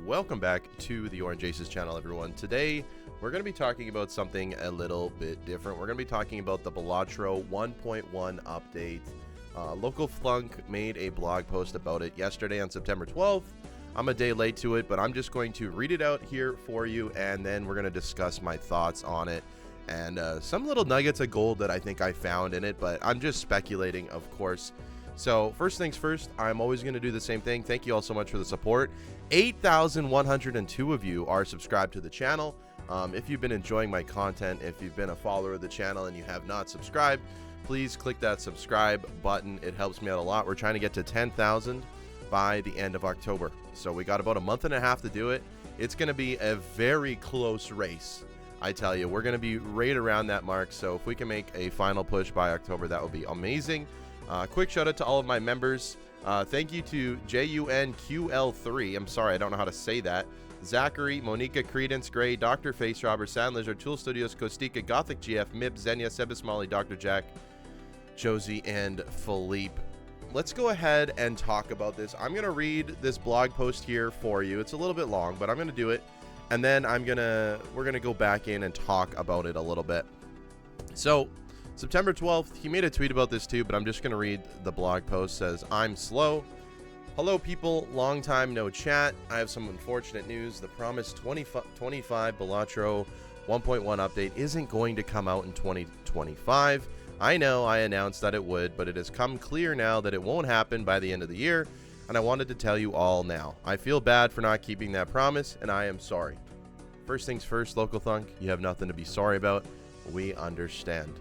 welcome back to the Orange Aces channel, everyone. Today, we're going to be talking about something a little bit different. We're going to be talking about the Balatro 1.1 update. Local Flunk made a blog post about it yesterday on September 12th. I'm a day late to it, but I'm just going to read it out here for you, and then we're going to discuss my thoughts on it and some little nuggets of gold that I think I found in it, but I'm just speculating, of course. So first things first, I'm always going to do the same thing. Thank you all so much for the support. 8,102 of you are subscribed to the channel. If you've been enjoying my content, if you've been a follower of the channel and you have not subscribed, please click that subscribe button. It helps me out a lot. We're trying to get to 10,000 by the end of October. So we got about a month and a half to do it. It's going to be a very close race. I tell you, we're going to be right around that mark. So if we can make a final push by October, that would be amazing. Quick shout out to all of my members. Thank you to JUNQL3. I'm sorry, I don't know how to say that. Zachary, Monica, Credence, Gray, Dr. Face Robber, Sand Lizard, Tool Studios, Kostika, Gothic GF, Mib, Xenia, Sebas Molly, Dr. Jack, Josie, and Philippe. Let's go ahead and talk about this. I'm going to read this blog post here for you. It's a little bit long, but I'm going to do it. And then we're going to go back in and talk about it a little bit. So, September 12th, he made a tweet about this too, but I'm just going to read the blog post. It says, I'm slow. Hello, people. Long time no chat. I have some unfortunate news. The promised 2025 Balatro 1.1 update isn't going to come out in 2025. I know I announced that it would, but it has come clear now that it won't happen by the end of the year, and I wanted to tell you all now. I feel bad for not keeping that promise, and I am sorry. First things first, Local Thunk, you have nothing to be sorry about. We understand.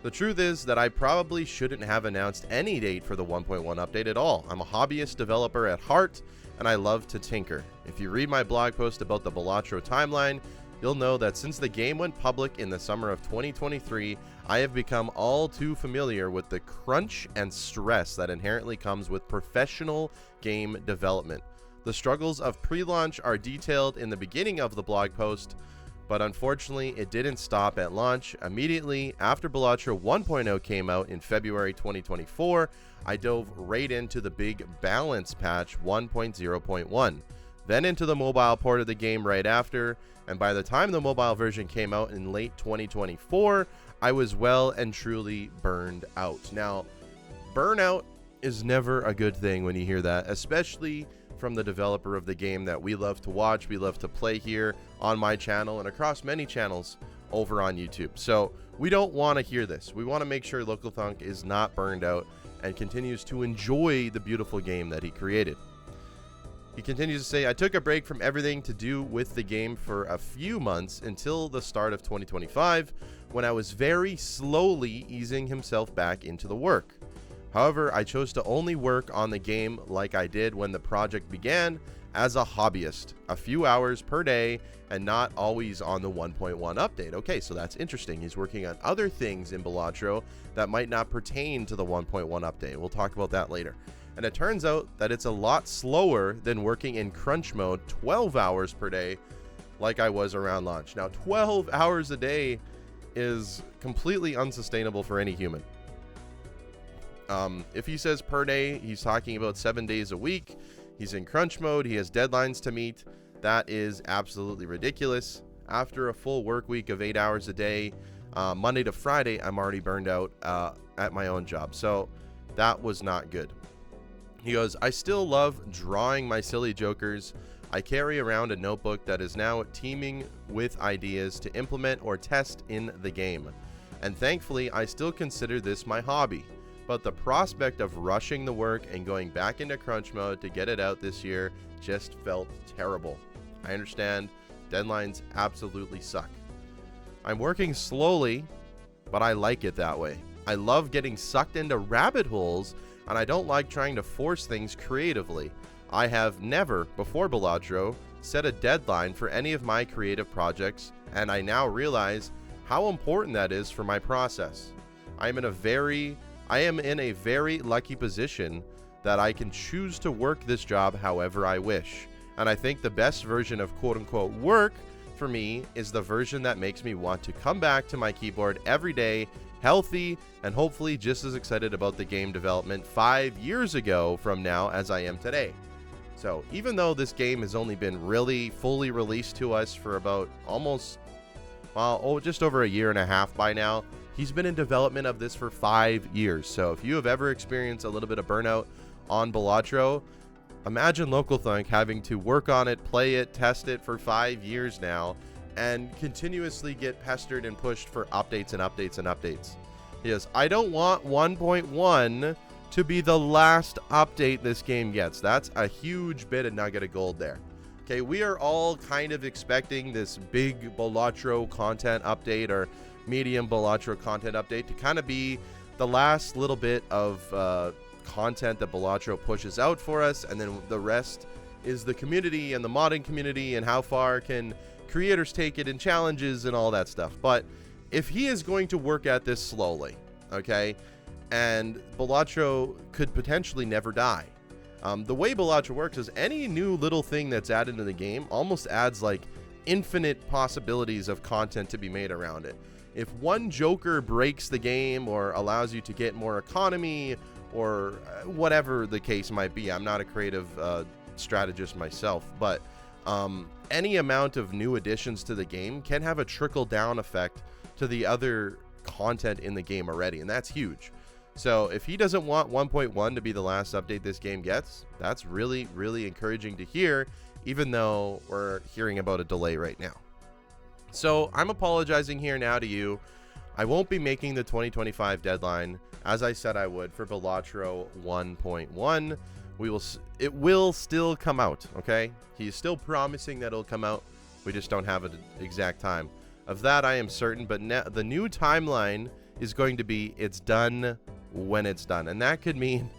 The truth is that I probably shouldn't have announced any date for the 1.1 update at all. I'm a hobbyist developer at heart, and I love to tinker. If you read my blog post about the Balatro timeline, you'll know that since the game went public in the summer of 2023, I have become all too familiar with the crunch and stress that inherently comes with professional game development. The struggles of pre-launch are detailed in the beginning of the blog post, but unfortunately, it didn't stop at launch. Immediately after Balatro 1.0 came out in February 2024, I dove right into the big balance patch 1.0.1, then into the mobile port of the game right after, and by the time the mobile version came out in late 2024, I was well and truly burned out. Now, burnout is never a good thing when you hear that, especially from the developer of the game that we love to watch, we love to play here on my channel and across many channels over on YouTube. So we don't want to hear this. We want to make sure Local Thunk is not burned out and continues to enjoy the beautiful game that he created. He continues to say, I took a break from everything to do with the game for a few months until the start of 2025, when I was very slowly easing himself back into the work. However, I chose to only work on the game like I did when the project began, as a hobbyist, a few hours per day, and not always on the 1.1 update. Okay, so that's interesting. He's working on other things in Balatro that might not pertain to the 1.1 update. We'll talk about that later. And it turns out that it's a lot slower than working in crunch mode 12 hours per day like I was around launch. Now, 12 hours a day is completely unsustainable for any human. If he says per day, he's talking about 7 days a week. He's in crunch mode. He has deadlines to meet. That is absolutely ridiculous. After a full work week of 8 hours a day, Monday to Friday, I'm already burned out at my own job. So that was not good. He goes, I still love drawing my silly jokers. I carry around a notebook that is now teeming with ideas to implement or test in the game. And thankfully, I still consider this my hobby. But the prospect of rushing the work and going back into crunch mode to get it out this year just felt terrible. I understand, deadlines absolutely suck. I'm working slowly, but I like it that way. I love getting sucked into rabbit holes, and I don't like trying to force things creatively. I have never, before Balatro, set a deadline for any of my creative projects, and I now realize how important that is for my process. I am in a very lucky position that I can choose to work this job however I wish. And I think the best version of quote-unquote work for me is the version that makes me want to come back to my keyboard every day, healthy, and hopefully just as excited about the game development 5 years ago from now as I am today. So even though this game has only been really fully released to us for about almost, well, just over a year and a half by now, he's been in development of this for 5 years. So if you have ever experienced a little bit of burnout on Balatro, imagine Local Thunk having to work on it, play it, test it for 5 years now, and continuously get pestered and pushed for updates and updates and updates. Yes, I don't want 1.1 to be the last update this game gets. That's a huge bit of nugget of gold there. Okay, we are all kind of expecting this big Balatro content update or medium Balatro content update to kind of be the last little bit of content that Balatro pushes out for us, and then the rest is the community and the modding community and how far can creators take it in challenges and all that stuff. But if he is going to work at this slowly, okay, and Balatro could potentially never die. The way Balatro works is any new little thing that's added to the game almost adds like infinite possibilities of content to be made around it. If one Joker breaks the game or allows you to get more economy or whatever the case might be, I'm not a creative strategist myself, but any amount of new additions to the game can have a trickle-down effect to the other content in the game already, and that's huge. So if he doesn't want 1.1 to be the last update this game gets, that's really, really encouraging to hear, even though we're hearing about a delay right now. So I'm apologizing here now to you. I won't be making the 2025 deadline, as I said I would, for Balatro 1.1. It will still come out, okay? He's still promising that it'll come out. We just don't have an exact time. Of that I am certain, but the new timeline is going to be it's done when it's done. And that could mean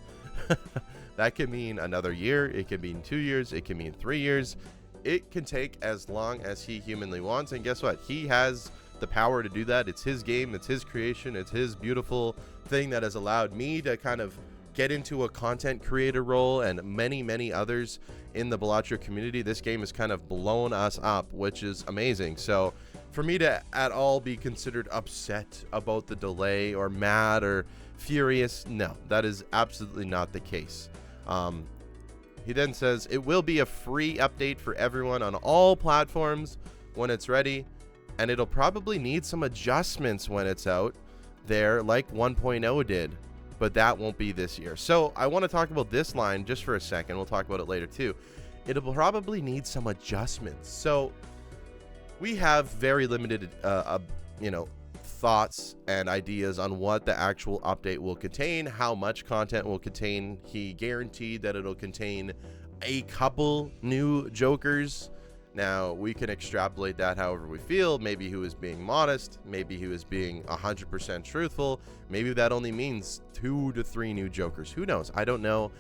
that could mean another year, it could mean 2 years, it can mean 3 years. It can take as long as he humanly wants, and guess what? He has the power to do that. It's his game, it's his creation, it's his beautiful thing that has allowed me to kind of get into a content creator role, and many others in the Balatro community. This game has kind of blown us up, which is amazing. So for me to at all be considered upset about the delay or mad or furious, no, that is absolutely not the case. He then says it will be a free update for everyone on all platforms when it's ready, and it'll probably need some adjustments when it's out there like 1.0 did, but that won't be this year. So I want to talk about this line just for a second. We'll talk about it later too. It'll probably need some adjustments. So we have very limited thoughts and ideas on what the actual update will contain, how much content will contain. He guaranteed that it'll contain a couple new Jokers. Now we can extrapolate that however we feel. Maybe he was being modest, maybe he was being 100% truthful, maybe that only means 2 to 3 new Jokers. Who knows? I don't know.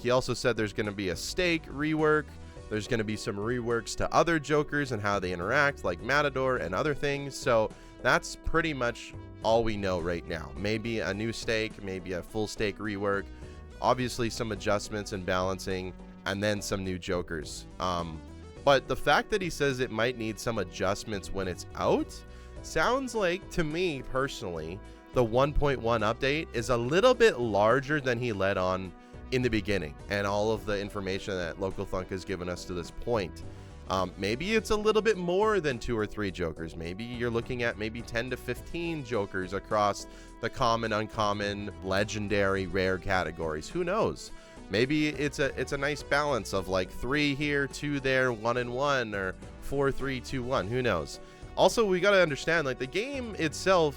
He also said there's going to be a stake rework. There's going to be some reworks to other Jokers and how they interact, like Matador and other things. So that's pretty much all we know right now. Maybe a new stake, maybe a full stake rework, obviously some adjustments and balancing, and then some new Jokers. But the fact that he says it might need some adjustments when it's out sounds like, to me personally, the 1.1 update is a little bit larger than he led on in the beginning, and all of the information that Local Thunk has given us to this point. Maybe it's a little bit more than 2 or 3 Jokers. Maybe you're looking at maybe 10 to 15 Jokers across the common, uncommon, legendary, rare categories. Who knows? Maybe it's a nice balance of like 3 here, 2 there, 1 and 1, or 4, 3, 2, 1. Who knows? Also, we got to understand, like, the game itself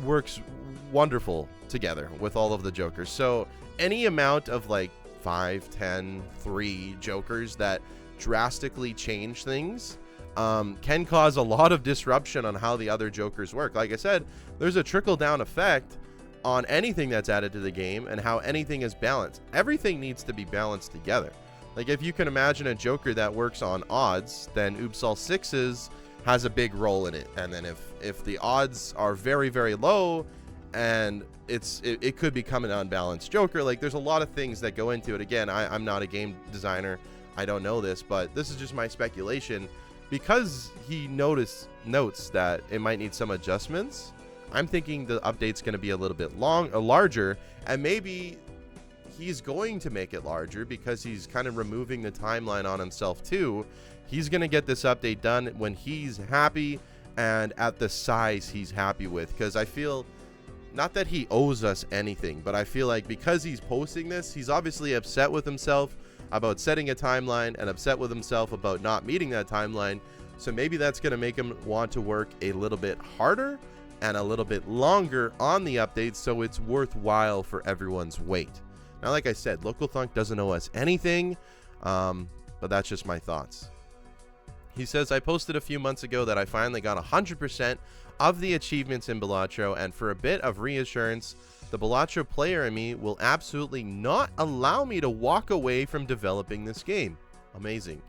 works wonderful together with all of the Jokers. So any amount of like 5, 10, 3 Jokers that drastically change things can cause a lot of disruption on how the other Jokers work. Like I said, there's a trickle-down effect on anything that's added to the game and how anything is balanced. Everything needs to be balanced together. Like, if you can imagine a Joker that works on odds, then Oops All Sixes has a big role in it. And then if the odds are very, very low, and it could become an unbalanced Joker. Like, there's a lot of things that go into it. Again, I'm not a game designer. I don't know this, but this is just my speculation. Because he notes that it might need some adjustments, I'm thinking the update's going to be a little bit larger, and maybe he's going to make it larger because he's kind of removing the timeline on himself too. He's going to get this update done when he's happy and at the size he's happy with, because I feel, not that he owes us anything, but I feel like because he's posting this, he's obviously upset with himself about setting a timeline and upset with himself about not meeting that timeline. So maybe that's going to make him want to work a little bit harder and a little bit longer on the updates, so it's worthwhile for everyone's wait. Now, like I said, Local Thunk doesn't owe us anything, but that's just my thoughts. He says, I posted a few months ago that I finally got 100% of the achievements in Balatro, and for a bit of reassurance, the Balatro player in me will absolutely not allow me to walk away from developing this game. Amazing.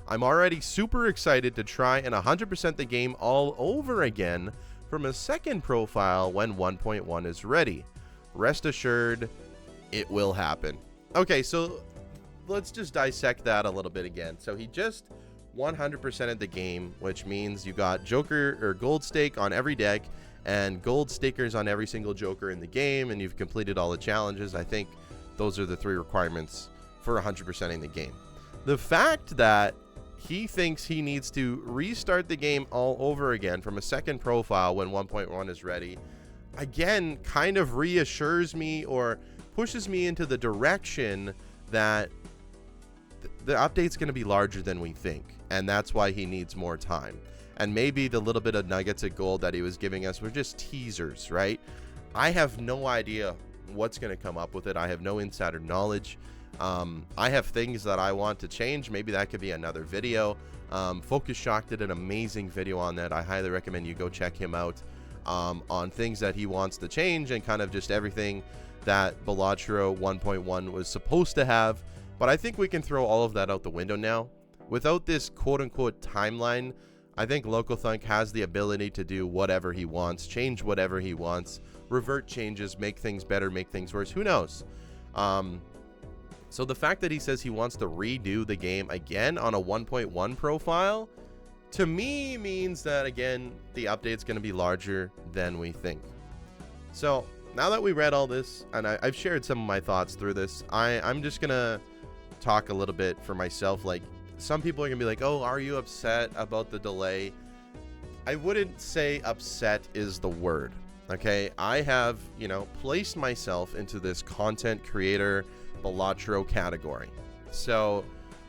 I'm already super excited to try and 100% the game all over again from a second profile when 1.1 is ready. Rest assured, it will happen. Okay, so let's just dissect that a little bit again. So he just 100%ed the game, which means you got Joker or gold stake on every deck and gold stakers on every single Joker in the game, and you've completed all the challenges. I think those are the 3 requirements for 100%ing the game. The fact that he thinks he needs to restart the game all over again from a second profile when 1.1 is ready, again, kind of reassures me or pushes me into the direction that the update's going to be larger than we think, and that's why he needs more time. And maybe the little bit of nuggets of gold that he was giving us were just teasers, right? I have no idea what's going to come up with it. I have no insider knowledge. I have things that I want to change. Maybe that could be another video. Focus Shock did an amazing video on that. I highly recommend you go check him out on things that he wants to change and kind of just everything that Balatro 1.1 was supposed to have. But I think we can throw all of that out the window now. Without this quote-unquote timeline, I think Local Thunk has the ability to do whatever he wants, change whatever he wants, revert changes, make things better, make things worse. Who knows? So the fact that he says he wants to redo the game again on a 1.1 profile, to me means that, again, the update's going to be larger than we think. So now that we read all this, and I've shared some of my thoughts through this, I'm just going to talk a little bit for myself. Like, some people are going to be like, oh, are you upset about the delay? I wouldn't say upset is the word. Okay, I have, placed myself into this content creator Balatro category. So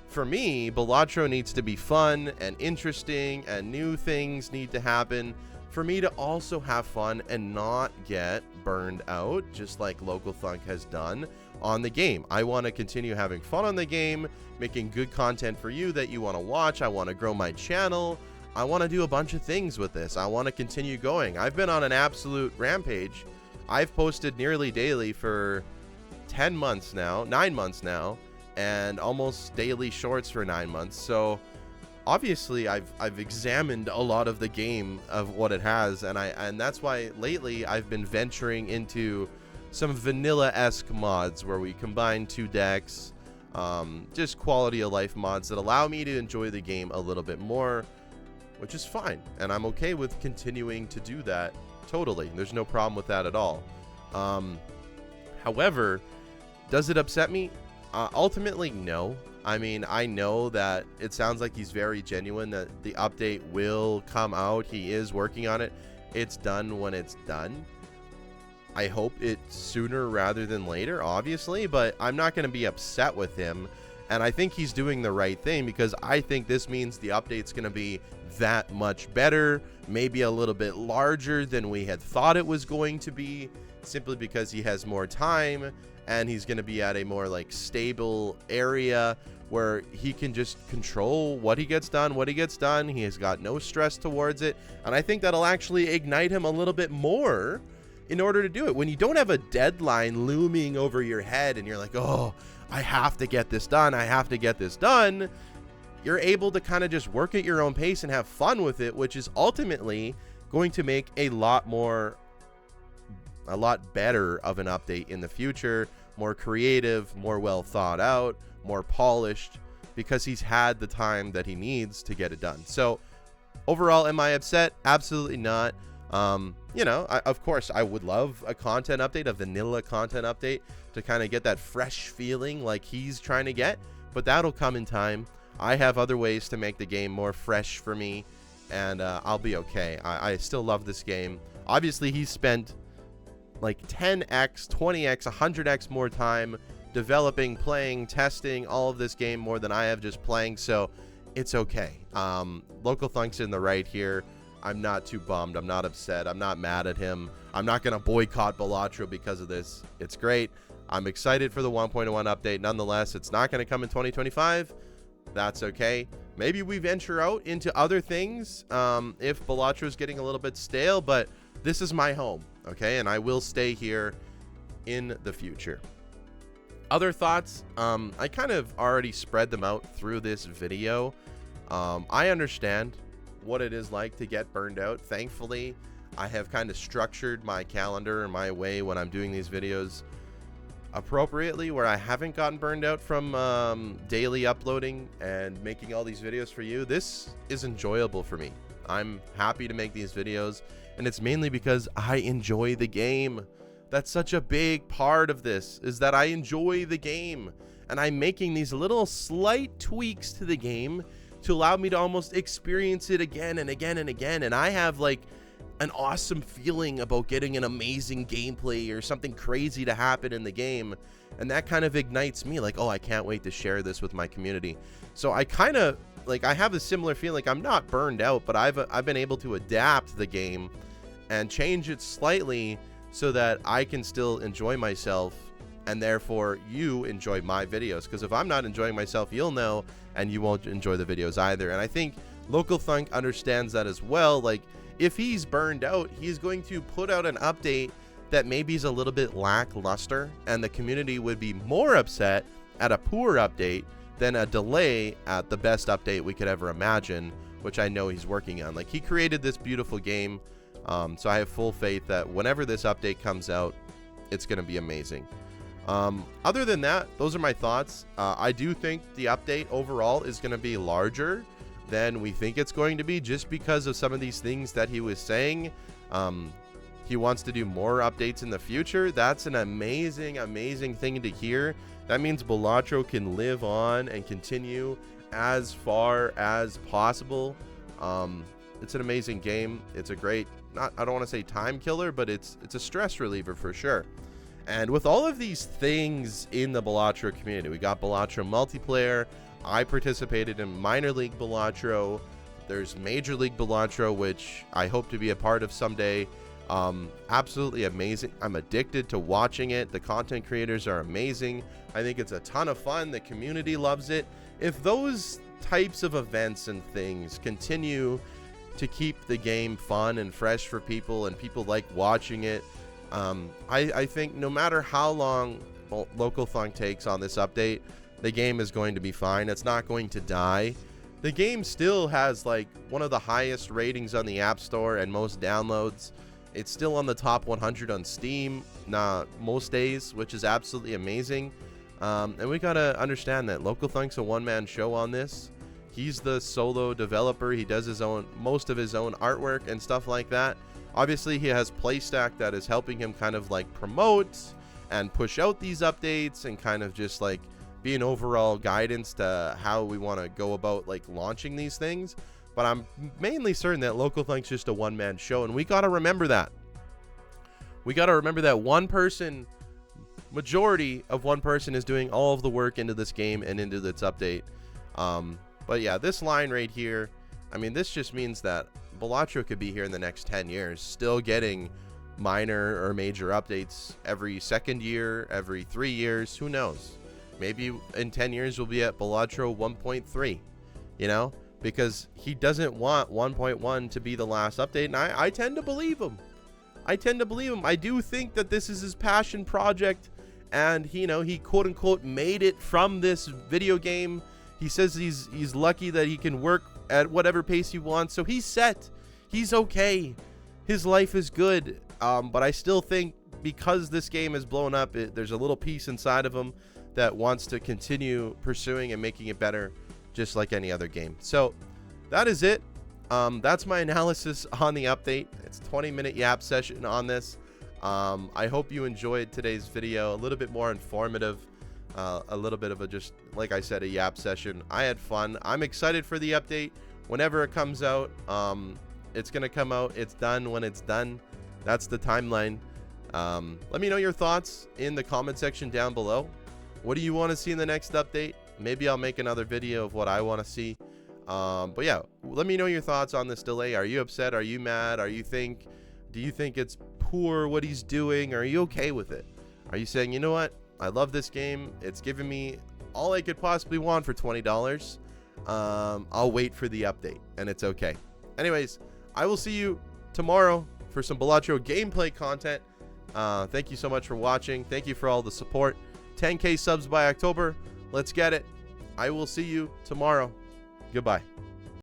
for me, Balatro needs to be fun and interesting, and new things need to happen for me to also have fun and not get burned out, just like Local Thunk has done on the game. I want to continue having fun on the game, making good content for you that you want to watch. I want to grow my channel. I want to do a bunch of things with this. I want to continue going. I've been on an absolute rampage. I've posted nearly daily for 9 months now, and almost daily shorts for 9 months. So obviously I've examined a lot of the game of what it has, and that's why lately I've been venturing into some vanilla-esque mods where we combine 2 decks, just quality of life mods that allow me to enjoy the game a little bit more, which is fine, and I'm okay with continuing to do that. Totally, there's no problem with that at all. However, does it upset me? Ultimately, no. I mean, I know that it sounds like he's very genuine, that the update will come out. He is working on it. It's done when it's done. I hope it's sooner rather than later, obviously, but I'm not going to be upset with him. And I think he's doing the right thing, because I think this means the update's going to be that much better, maybe a little bit larger than we had thought it was going to be, simply because he has more time and he's going to be at a more stable area where he can just control what he gets done. He has got no stress towards it, and I think that'll actually ignite him a little bit more in order to do it. When you don't have a deadline looming over your head and you're like, oh, I have to get this done, you're able to kind of just work at your own pace and have fun with it, which is ultimately going to make a lot better of an update in the future, more creative, more well thought out, more polished, because he's had the time that he needs to get it done. So overall, am I upset? Absolutely not. You know, of course, I would love a content update, a vanilla content update, to kind of get that fresh feeling like he's trying to get, but that'll come in time. I have other ways to make the game more fresh for me, and I'll be okay. I still love this game. Obviously, he's spent like 10x, 20x, 100x more time developing, playing, testing all of this game more than I have just playing, so it's okay. Local Thunk's in the right here. I'm not too bummed. I'm not upset. I'm not mad at him. I'm not going to boycott Balatro because of this. It's great. I'm excited for the 1.1 update. Nonetheless, it's not going to come in 2025. That's okay. Maybe we venture out into other things if Balatro is getting a little bit stale, but this is my home, okay? And I will stay here in the future. Other thoughts, I kind of already spread them out through this video. I understand what it is like to get burned out. Thankfully, I have kind of structured my calendar and my way when I'm doing these videos appropriately, where I haven't gotten burned out from daily uploading and making all these videos for you. This is enjoyable for me. I'm happy to make these videos, and it's mainly because I enjoy the game. That's such a big part of this, is that I enjoy the game, and I'm making these little slight tweaks to the game to allow me to almost experience it again and again and again. And I have like an awesome feeling about getting an amazing gameplay or something crazy to happen in the game, and that kind of ignites me, like, oh, I can't wait to share this with my community. So I kind of like, I have a similar feeling. Like, I'm not burned out, but I've been able to adapt the game and change it slightly so that I can still enjoy myself, and therefore you enjoy my videos. Because if I'm not enjoying myself, you'll know, and you won't enjoy the videos either. And I think Local Thunk understands that as well. Like, if he's burned out, he's going to put out an update that maybe is a little bit lackluster, and the community would be more upset at a poor update than a delay at the best update we could ever imagine, which I know he's working on. Like, he created this beautiful game, so I have full faith that whenever this update comes out, it's going to be amazing. Other than that, those are my thoughts. I do think the update overall is going to be larger than we think it's going to be, just because of some of these things that he was saying. He wants to do more updates in the future. That's an amazing, amazing thing to hear. That means Balatro can live on and continue as far as possible. It's an amazing game. It's a great, I don't want to say time killer, but it's a stress reliever for sure. And with all of these things in the Balatro community, we got Balatro multiplayer. I participated in minor league Balatro. There's major league Balatro, which I hope to be a part of someday. Absolutely amazing. I'm addicted to watching it. The content creators are amazing. I think it's a ton of fun. The community loves it. If those types of events and things continue to keep the game fun and fresh for people, and people like watching it, I think no matter how long Local Thunk takes on this update, the game is going to be fine. It's not going to die. The game still has like one of the highest ratings on the App Store and most downloads. It's still on the top 100 on Steam most days, which is absolutely amazing. And we gotta understand that Local Thunk's a one-man show on this. He's the solo developer. He does most of his own artwork and stuff like that. Obviously, he has Playstack that is helping him kind of like promote and push out these updates, and kind of just like be an overall guidance to how we want to go about like launching these things. But I'm mainly certain that Local Thunk's just a one-man show, and we got to remember that. We got to remember that majority of one person is doing all of the work into this game and into this update. But yeah, this line right here, I mean, this just means that Balatro could be here in the next 10 years, still getting minor or major updates every second year, every 3 years. Who knows? Maybe in 10 years we'll be at Balatro 1.3, you know? Because he doesn't want 1.1 to be the last update, and I tend to believe him. I do think that this is his passion project, and he quote-unquote made it from this video game. He says he's lucky that he can work at whatever pace he wants, so he's set. He's okay. His life is good. But I still think because this game is blown up, there's a little piece inside of him that wants to continue pursuing and making it better, just like any other game. So that is it. that's my analysis on the update. It's a 20-minute yap session on this. I hope you enjoyed today's video. A little bit more informative, a little bit of a, just like I said, a yap session. I had fun. I'm excited for the update whenever it comes out. It's gonna come out. It's done when it's done. That's the timeline. Let me know your thoughts in the comment section down below. What do you want to see in the next update? Maybe I'll make another video of what I want to see. But yeah, let me know your thoughts on this delay. Are you upset? Are you mad? Do you think it's poor what he's doing? Are you okay with it? Are you saying, you know what, I love this game, it's giving me all I could possibly want for $20, I'll wait for the update and it's okay? Anyways, I will see you tomorrow for some Balatro gameplay content. Thank you so much for watching. Thank you for all the support. 10K subs by October. Let's get it. I will see you tomorrow. Goodbye.